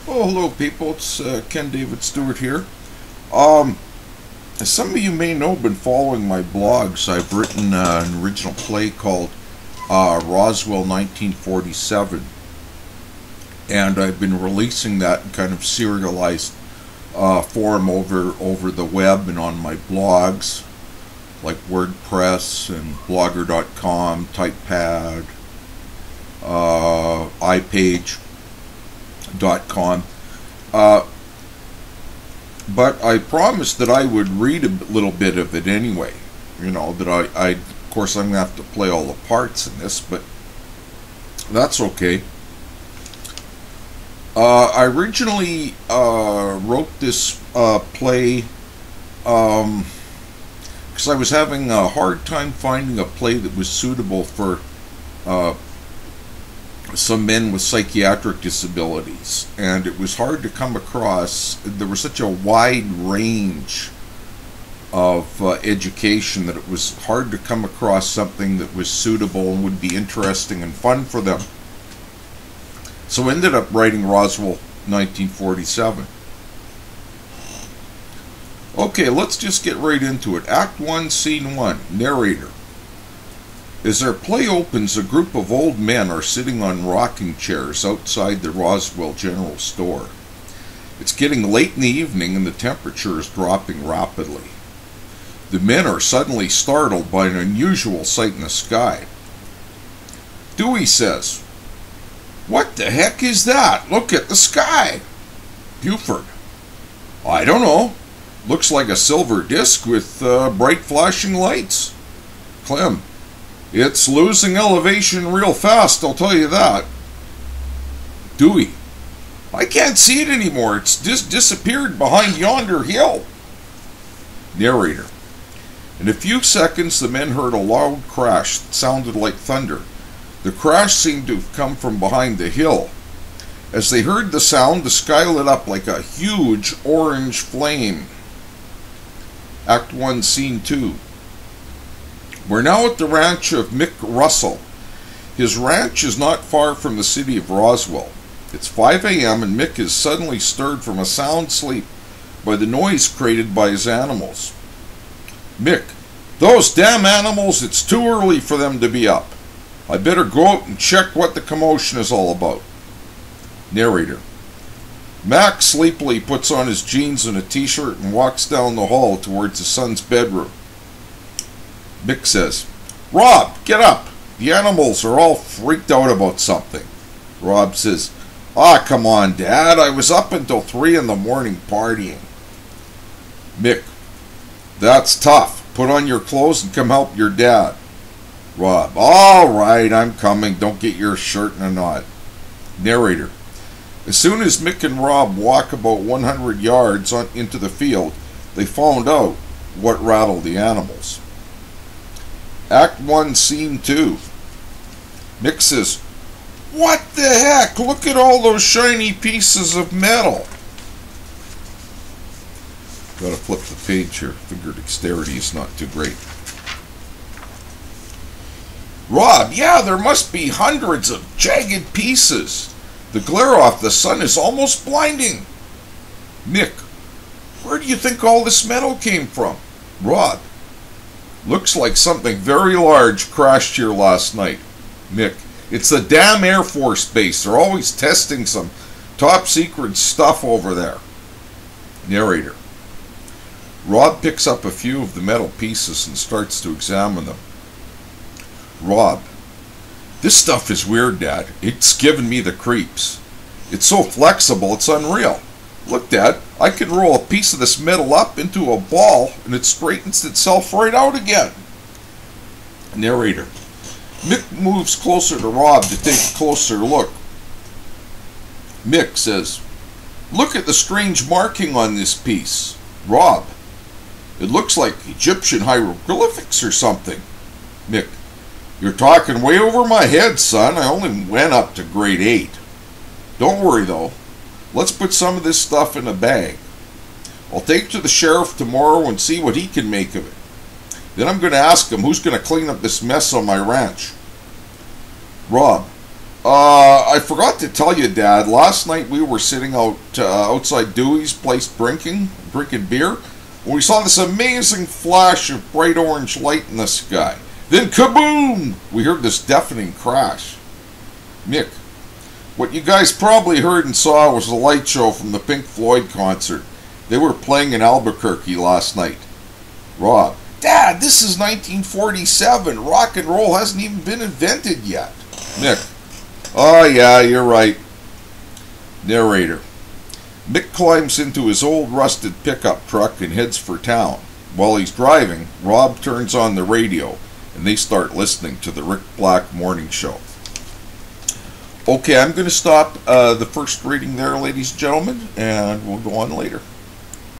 Oh, hello, people. It's David Stewart here. Um, as some of you may know, been following my blogs. I've written an original play called Roswell 1947, and I've been releasing that in kind of serialized form over the web and on my blogs, like WordPress and Blogger.com, Typepad, iPage.com. But I promised that I would read a little bit of it anyway. You know, that of course, I'm going to have to play all the parts in this, but that's okay. I originally wrote this play because I was having a hard time finding a play that was suitable for some men with psychiatric disabilities, and it was hard to come across. There was such a wide range of education that it was hard to come across something that was suitable and would be interesting and fun for them. So I ended up writing Roswell 1947. Okay, let's just get right into it. Act 1, Scene 1. Narrator. As our play opens, a group of old men are sitting on rocking chairs outside the Roswell General Store. It's getting late in the evening and the temperature is dropping rapidly. The men are suddenly startled by an unusual sight in the sky. Dewey says, "What the heck is that? Look at the sky." Buford, "I don't know. Looks like a silver disc with bright flashing lights." Clem, "It's losing elevation real fast, I'll tell you that." Dewey, "I can't see it anymore. It's disappeared behind yonder hill." Narrator. In a few seconds, the men heard a loud crash that sounded like thunder. The crash seemed to have come from behind the hill. As they heard the sound, the sky lit up like a huge orange flame. Act 1, Scene 2. We're now at the ranch of Mick Russell. His ranch is not far from the city of Roswell. It's 5 a.m. and Mick is suddenly stirred from a sound sleep by the noise created by his animals. Mick, "Those damn animals, it's too early for them to be up. I better go out and check what the commotion is all about." Narrator. Mac sleepily puts on his jeans and a t-shirt and walks down the hall towards his son's bedroom. Mick says, "Rob, get up. The animals are all freaked out about something." Rob says, "Come on, Dad. I was up until 3 in the morning partying." Mick, "That's tough. Put on your clothes and come help your dad." Rob, "All right, I'm coming. Don't get your shirt in a knot." Narrator. As soon as Mick and Rob walk about 100 yards into the field, they found out what rattled the animals. Act 1, Scene 2. Mick says, "What the heck? Look at all those shiny pieces of metal." Gotta flip the page here. Finger dexterity is not too great. Rob, "Yeah, there must be hundreds of jagged pieces. The glare off the sun is almost blinding." Mick, "Where do you think all this metal came from?" Rob, "Looks like something very large crashed here last night." Mick, "It's the damn Air Force base. They're always testing some top secret stuff over there." Narrator. Rob picks up a few of the metal pieces and starts to examine them. Rob, "This stuff is weird, Dad. It's given me the creeps. It's so flexible, it's unreal. Look, Dad, I could roll a piece of this metal up into a ball and it straightens itself right out again." Narrator. Mick moves closer to Rob to take a closer look. Mick says, "Look at the strange marking on this piece." Rob, "It looks like Egyptian hieroglyphics or something." Mick, "You're talking way over my head, son. I only went up to grade 8. Don't worry, though. Let's put some of this stuff in a bag. I'll take it to the sheriff tomorrow and see what he can make of it. Then I'm going to ask him who's going to clean up this mess on my ranch." Rob, I forgot to tell you, Dad. Last night we were sitting outside Dewey's place drinking beer. When we saw this amazing flash of bright orange light in the sky. Then kaboom! We heard this deafening crash. Mick, what you guys probably heard and saw was the light show from the Pink Floyd concert. They were playing in Albuquerque last night. Rob, Dad, this is 1947. Rock and roll hasn't even been invented yet. Mick, oh yeah, you're right. Narrator, Mick climbs into his old rusted pickup truck and heads for town. While he's driving, Rob turns on the radio and they start listening to the Rick Black Morning Show. Okay, I'm going to stop the first reading there, ladies and gentlemen, and we'll go on later.